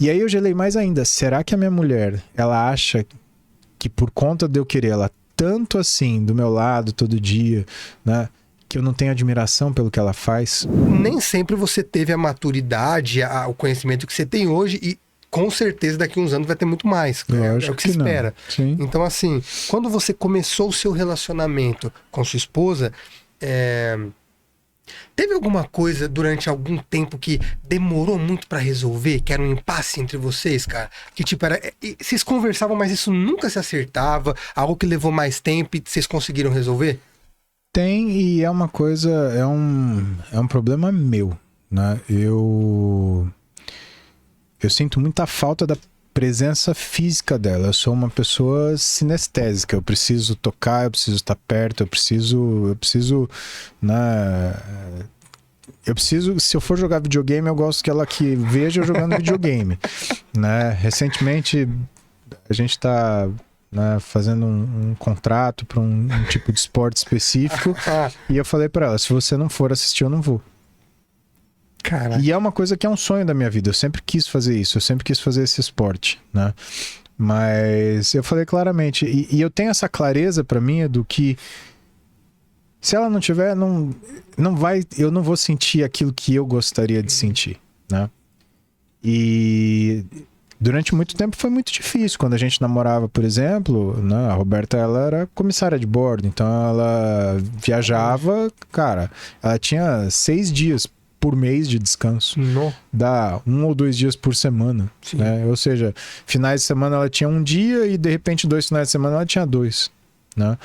E aí eu gelei mais ainda. Será que a minha mulher, ela acha que por conta de eu querer ela tanto assim, do meu lado, todo dia, né? Que eu não tenho admiração pelo que ela faz? Nem sempre você teve a maturidade, o conhecimento que você tem hoje e com certeza daqui a uns anos vai ter muito mais. É o que se espera. Sim. Então, assim, quando você começou o seu relacionamento com sua esposa, teve alguma coisa durante algum tempo que demorou muito pra resolver, que era um impasse entre vocês, cara? Que tipo, vocês conversavam, mas isso nunca se acertava, algo que levou mais tempo e vocês conseguiram resolver? Tem, e é uma coisa, é um problema meu, né? Eu sinto muita falta da presença física dela. Eu sou uma pessoa sinestésica. Eu preciso tocar, eu preciso estar perto, eu preciso, né? Eu preciso, se eu for jogar videogame, eu gosto que veja eu jogando videogame, né? Recentemente, a gente tá, né, fazendo um contrato para um tipo de esporte específico e eu falei para ela, se você não for assistir, eu não vou. Caraca. E é uma coisa que é um sonho da minha vida. Eu sempre quis fazer isso. Eu sempre quis fazer esse esporte, né? Mas eu falei claramente. E eu tenho essa clareza pra mim do que se ela não tiver, não vai, eu não vou sentir aquilo que eu gostaria de sentir, né? E durante muito tempo foi muito difícil. Quando a gente namorava, por exemplo, né, a Roberta, ela era comissária de bordo. Então ela viajava, cara, ela tinha 6 dias por mês de descanso. Dá 1 ou 2 dias por semana, né? Ou seja, finais de semana ela tinha 1 dia e de repente 2 finais de semana ela tinha 2, né?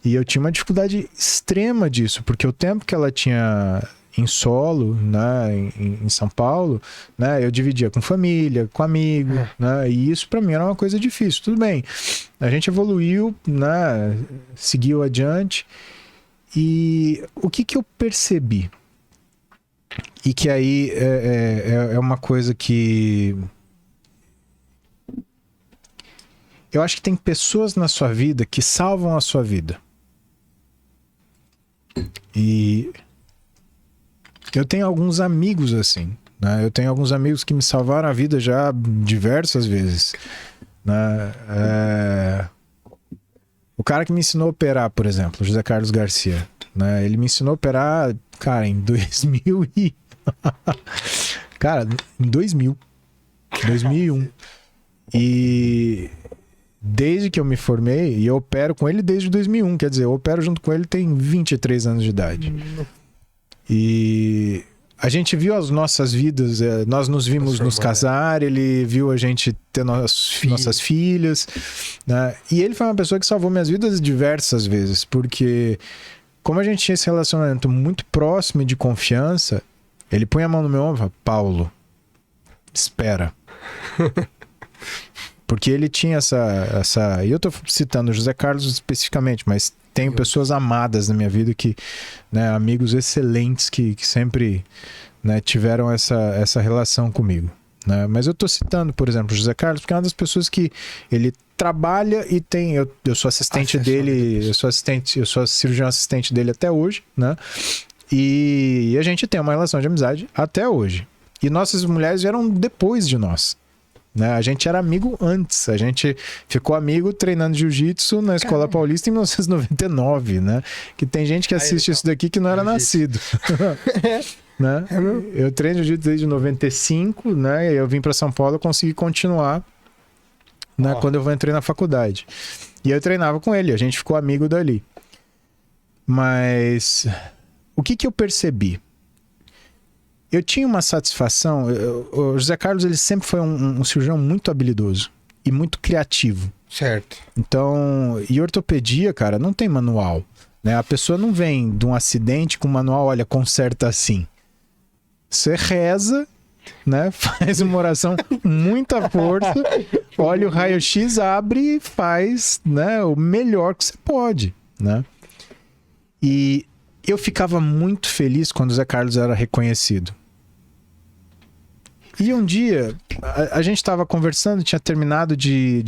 E eu tinha uma dificuldade extrema disso, porque o tempo que ela tinha em solo, né, em São Paulo, né, eu dividia com família, com amigo, né? E isso para mim era uma coisa difícil. Tudo bem, a gente evoluiu, né, seguiu adiante. E o que eu percebi? E que aí é uma coisa que eu acho que tem pessoas na sua vida que salvam a sua vida. E eu tenho alguns amigos assim, né? Eu tenho alguns amigos que me salvaram a vida já diversas vezes, né? O cara que me ensinou a operar, por exemplo, José Carlos Garcia, né? Ele me ensinou a operar, cara, em 2000 e... cara, em 2001. E desde que eu me formei, e eu opero com ele desde 2001, quer dizer, eu opero junto com ele tem 23 anos de idade. E a gente viu as nossas vidas, nós nos vimos nos casar, ele viu a gente ter nossas filhas, né? E ele foi uma pessoa que salvou minhas vidas diversas vezes, porque como a gente tinha esse relacionamento muito próximo e de confiança, ele põe a mão no meu ombro e fala, Paulo, espera. Porque ele tinha essa... E eu tô citando o José Carlos especificamente, mas tenho pessoas amadas na minha vida, que, né, amigos excelentes que sempre, né, tiveram essa relação comigo, né? Mas eu tô citando, por exemplo, o José Carlos, porque é uma das pessoas que ele trabalha e tem... Eu sou assistente dele, eu sou cirurgião assistente dele até hoje, né? E a gente tem uma relação de amizade até hoje. E nossas mulheres vieram depois de nós, né? A gente era amigo antes. A gente ficou amigo treinando jiu-jitsu na Escola Paulista em 1999, né? Que tem gente que assiste isso daqui que não era nascido. Né? Eu treino jiu-jitsu desde 95, né? E eu vim para São Paulo e consegui continuar, né? Quando eu entrei na faculdade. E eu treinava com ele, a gente ficou amigo dali. Mas o que eu percebi? Eu tinha uma satisfação. O José Carlos, ele sempre foi um cirurgião muito habilidoso e muito criativo. Certo. Então, e ortopedia, cara, não tem manual, né? A pessoa não vem de um acidente com manual, olha, conserta assim. Você reza, né? Faz uma oração com muita força, olha o raio-x, abre e faz, né, o melhor que você pode, né? E eu ficava muito feliz quando o Zé Carlos era reconhecido. E um dia, a gente estava conversando, tinha terminado tinha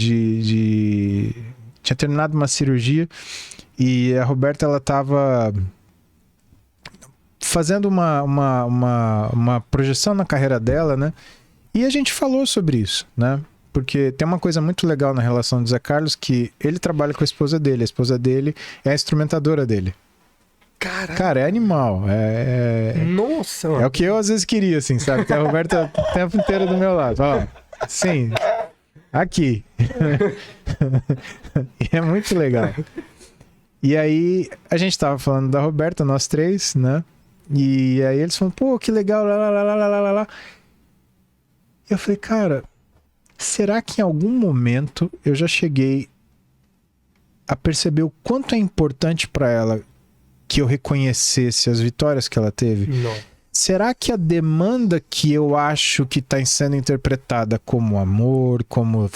terminado uma cirurgia e a Roberta, ela estava fazendo uma projeção na carreira dela, né? E a gente falou sobre isso, né? Porque tem uma coisa muito legal na relação do Zé Carlos, que ele trabalha com a esposa dele é a instrumentadora dele. Caraca. Cara, é animal. Nossa, É o que eu às vezes queria, assim, sabe? Que a Roberta o tempo inteiro do meu lado. Ó, sim, aqui. E é muito legal. E aí, a gente tava falando da Roberta, nós três, né? E aí eles falaram, pô, que legal, lá. E eu falei, cara, será que em algum momento eu já cheguei a perceber o quanto é importante pra ela que eu reconhecesse as vitórias que ela teve? Não. Será que a demanda que eu acho que está sendo interpretada como amor, como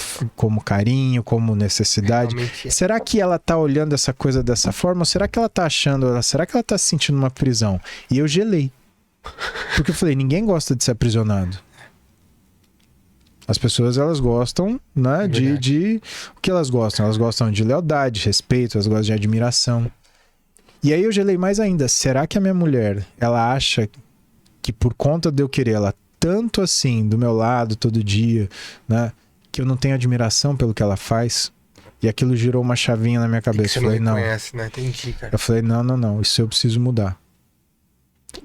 carinho, como necessidade, Realmente é. será que ela tá olhando essa coisa dessa forma? Ou será que ela tá achando, será que ela tá se sentindo uma prisão? E eu gelei. Porque eu falei, ninguém gosta de ser aprisionado. As pessoas, elas gostam, né, de... O que elas gostam? Elas gostam de lealdade, respeito, elas gostam de admiração. E aí eu gelei mais ainda. Será que a minha mulher, ela acha que por conta de eu querer ela tanto assim do meu lado todo dia, né, que eu não tenho admiração pelo que ela faz? E aquilo girou uma chavinha na minha cabeça. Você Eu falei, não não. reconhece, né? Entendi, cara. Eu falei, não, isso eu preciso mudar.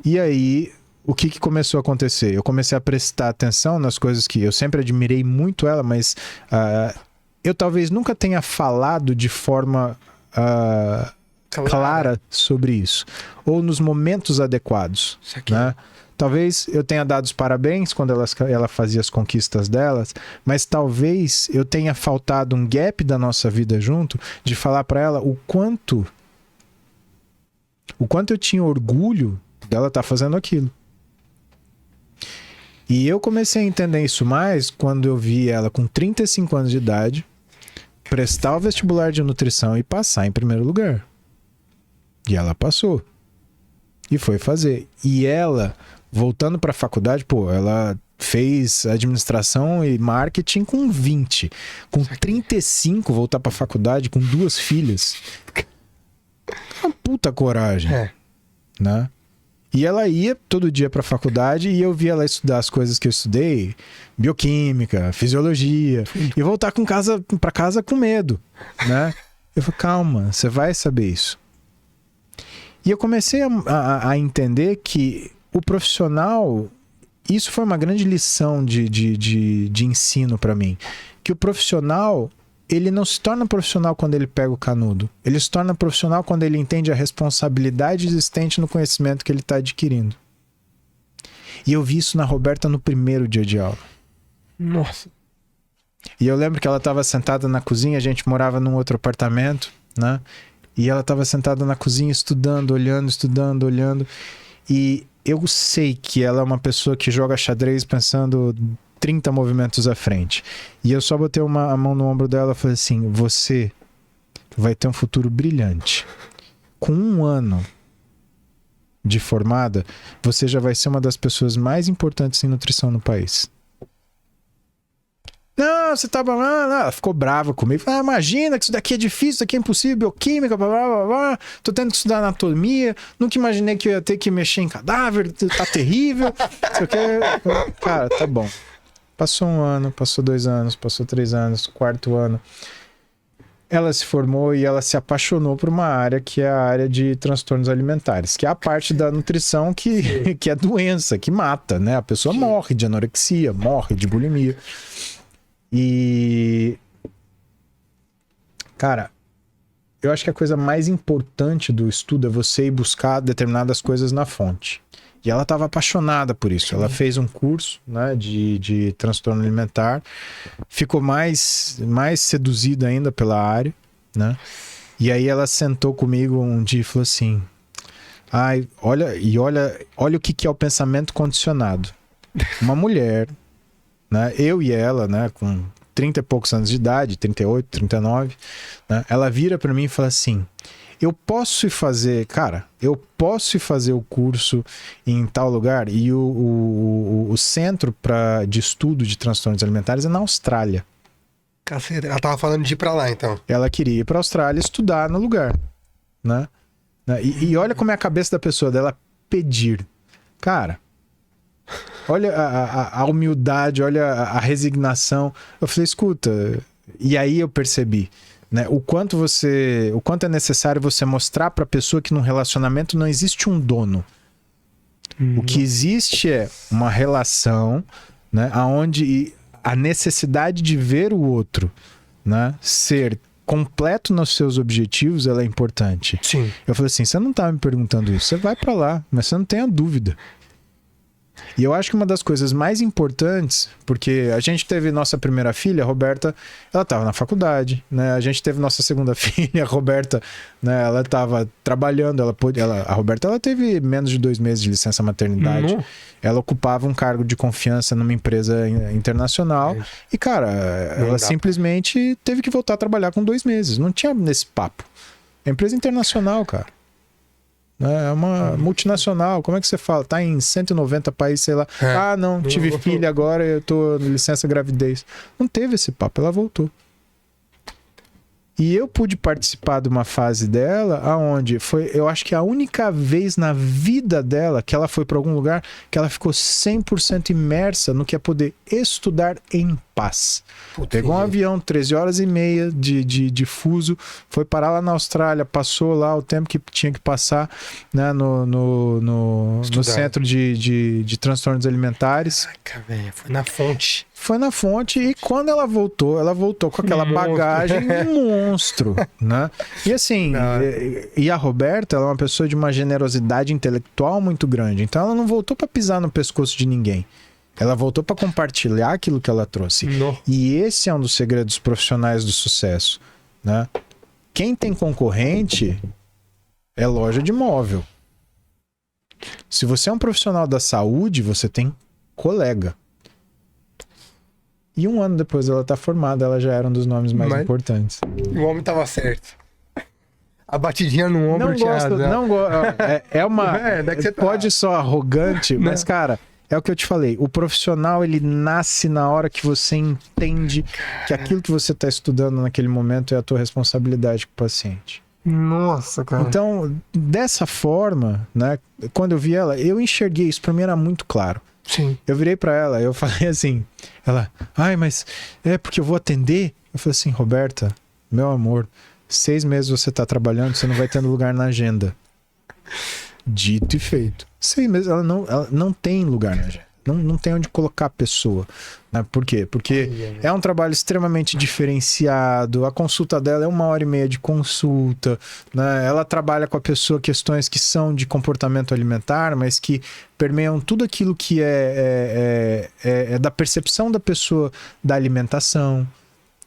E aí, o que começou a acontecer? Eu comecei a prestar atenção nas coisas que eu sempre admirei muito ela, mas eu talvez nunca tenha falado de forma clara sobre isso. Ou nos momentos adequados, Isso aqui. né? Talvez eu tenha dado os parabéns quando ela fazia as conquistas delas, mas talvez eu tenha faltado um gap da nossa vida junto de falar pra ela o quanto eu tinha orgulho dela estar fazendo aquilo. E eu comecei a entender isso mais quando eu vi ela com 35 anos de idade prestar o vestibular de nutrição e passar em primeiro lugar. E ela passou. E foi fazer. E ela, voltando para a faculdade, pô, ela fez administração e marketing com 20. Com 35, voltar para a faculdade com 2 filhas. Uma puta coragem. Né? E ela ia todo dia para a faculdade e eu via ela estudar as coisas que eu estudei, bioquímica, fisiologia, e voltar para casa com medo, né? Eu falei, calma, você vai saber isso. E eu comecei a entender que o profissional, isso foi uma grande lição de ensino para mim, que o profissional, ele não se torna profissional quando ele pega o canudo. Ele se torna profissional quando ele entende a responsabilidade existente no conhecimento que ele está adquirindo. E eu vi isso na Roberta no primeiro dia de aula. Nossa. E eu lembro que ela estava sentada na cozinha, a gente morava num outro apartamento, né? E ela estava sentada na cozinha estudando, olhando. E eu sei que ela é uma pessoa que joga xadrez pensando 30 movimentos à frente. E eu só botei a mão no ombro dela e falei assim, você vai ter um futuro brilhante. Com 1 ano de formada, você já vai ser uma das pessoas mais importantes em nutrição no país. Não, você tá... Ela ficou brava comigo. Ah, imagina que isso daqui é difícil, isso daqui é impossível, bioquímica, blá, blá, blá, blá. Tô tendo que estudar anatomia, nunca imaginei que eu ia ter que mexer em cadáver, tá terrível. Cara, tá bom. Passou 1 ano, passou 2 anos, passou 3 anos, 4º ano. Ela se formou e ela se apaixonou por uma área que é a área de transtornos alimentares, que é a parte da nutrição que é doença, que mata, né? A pessoa morre de anorexia, morre de bulimia. E... Cara, eu acho que a coisa mais importante do estudo é você ir buscar determinadas coisas na fonte. E ela estava apaixonada por isso. Ela fez um curso, né, de transtorno alimentar, ficou mais seduzida ainda pela área, né? E aí ela sentou comigo um dia e falou assim: ai, olha o que é o pensamento condicionado. Uma mulher, né, eu e ela, né, com 30 e poucos anos de idade, 38, 39, né, ela vira para mim e fala assim: eu posso ir fazer o curso em tal lugar? E o centro de estudo de transtornos alimentares é na Austrália. Caceta, ela tava falando de ir pra lá, então. Ela queria ir pra Austrália estudar no lugar, né? E olha como é a cabeça da pessoa, dela pedir. Cara, olha a humildade, olha a resignação. Eu falei, escuta, e aí eu percebi, né, o quanto é necessário você mostrar pra pessoa que num relacionamento não existe um dono. O que existe é uma relação, né, onde a necessidade de ver o outro, né, ser completo nos seus objetivos, ela é importante. Sim. Eu falei assim, você não tá me perguntando isso, você vai pra lá, mas você não tenha dúvida. E eu acho que uma das coisas mais importantes, porque a gente teve nossa primeira filha, a Roberta, ela estava na faculdade, né? A gente teve nossa segunda filha, a Roberta, né? Ela estava trabalhando, a Roberta, ela teve menos de 2 meses de licença maternidade. Ela ocupava um cargo de confiança numa empresa internacional e, cara, ela simplesmente teve que voltar a trabalhar com 2 meses. Não tinha nesse papo. É empresa internacional, cara. É uma multinacional, como é que você fala? Tá em 190 países, sei lá. Não, tive filha agora, eu tô em licença gravidez. Não teve esse papo, ela voltou. E eu pude participar de uma fase dela, aonde foi, eu acho que a única vez na vida dela que ela foi para algum lugar que ela ficou 100% imersa no que é poder estudar em paz. Pegou um avião, 13 horas e meia de fuso, foi parar lá na Austrália, passou lá o tempo que tinha que passar, né, no centro de transtornos alimentares. Caraca, velho, foi na fonte. Foi na fonte e quando ela voltou com aquela bagagem monstro, né? E assim, e a Roberta, ela é uma pessoa de uma generosidade intelectual muito grande, então ela não voltou para pisar no pescoço de ninguém. Ela voltou para compartilhar aquilo que ela trouxe. E esse é um dos segredos profissionais do sucesso, né? Quem tem concorrente é loja de móvel. Se você é um profissional da saúde, você tem colega. E 1 ano depois dela estar formada, ela já era um dos nomes mais importantes. O homem tava certo. A batidinha no ombro não gosto. É uma... pode ser arrogante, mas, cara, é o que eu te falei. O profissional, ele nasce na hora que você entende que aquilo que você está estudando naquele momento é a tua responsabilidade com o paciente. Nossa, cara. Então, dessa forma, né, quando eu vi ela, eu enxerguei isso, pra mim era muito claro. Sim. Eu virei pra ela, eu falei assim, ela, mas é porque eu vou atender? Eu falei assim, Roberta, meu amor, 6 meses você tá trabalhando, você não vai tendo lugar na agenda. Dito e feito. 6 meses, ela não tem lugar na agenda. Não tem onde colocar a pessoa. Né? Por quê? Porque é um trabalho extremamente diferenciado. A consulta dela é 1h30 de consulta. Né? Ela trabalha com a pessoa questões que são de comportamento alimentar, mas que permeiam tudo aquilo que é da percepção da pessoa da alimentação.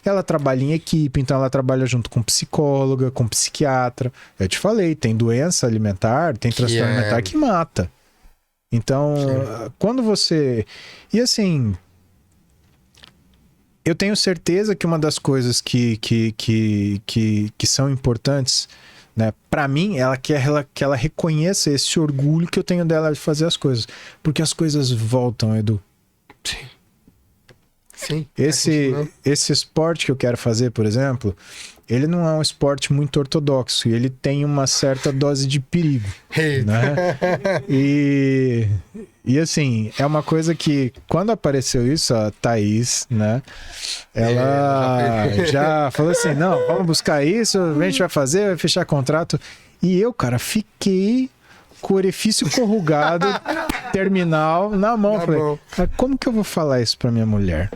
Ela trabalha em equipe, então ela trabalha junto com psicóloga, com psiquiatra. Eu te falei, tem doença alimentar, tem transtorno alimentar que mata. Então, quando você... E assim, eu tenho certeza que uma das coisas que são importantes, né, para mim, ela quer que ela reconheça esse orgulho que eu tenho dela de fazer as coisas. Porque as coisas voltam, Edu. Sim. Esse esporte que eu quero fazer, por exemplo, ele não é um esporte muito ortodoxo e ele tem uma certa dose de perigo, né? E assim, é uma coisa que quando apareceu isso, a Thaís, né? Ela já falou assim, não, vamos buscar isso, a gente vai fazer, vai fechar contrato. E eu, cara, fiquei com o orifício corrugado, terminal, na mão. Falei, como que eu vou falar isso pra minha mulher?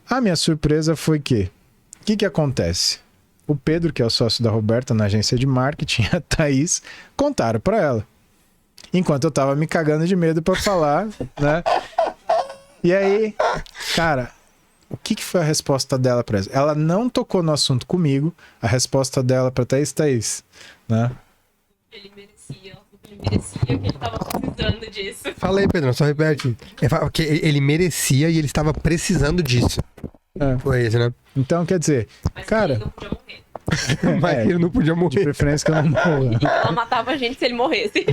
A minha surpresa foi que o que acontece? O Pedro, que é o sócio da Roberta na agência de marketing, a Thaís, contaram pra ela. Enquanto eu tava me cagando de medo pra falar, né? E aí, cara, o que foi a resposta dela pra ela? Ela não tocou no assunto comigo. A resposta dela pra Thaís, né? Ele merecia, que ele tava precisando disso. Fala aí, Pedro, só repete. Que ele merecia e ele estava precisando disso. Foi isso, né? Então, quer dizer, mas cara... ele não podia morrer. Mas ele não podia morrer. De preferência que eu não morra. Ela matava a gente se ele morresse.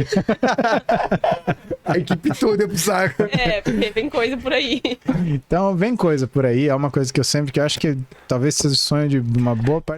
A equipe toda ia pro saco. Porque vem coisa por aí. Então, vem coisa por aí. É uma coisa que eu acho que talvez seja o sonho de uma boa parte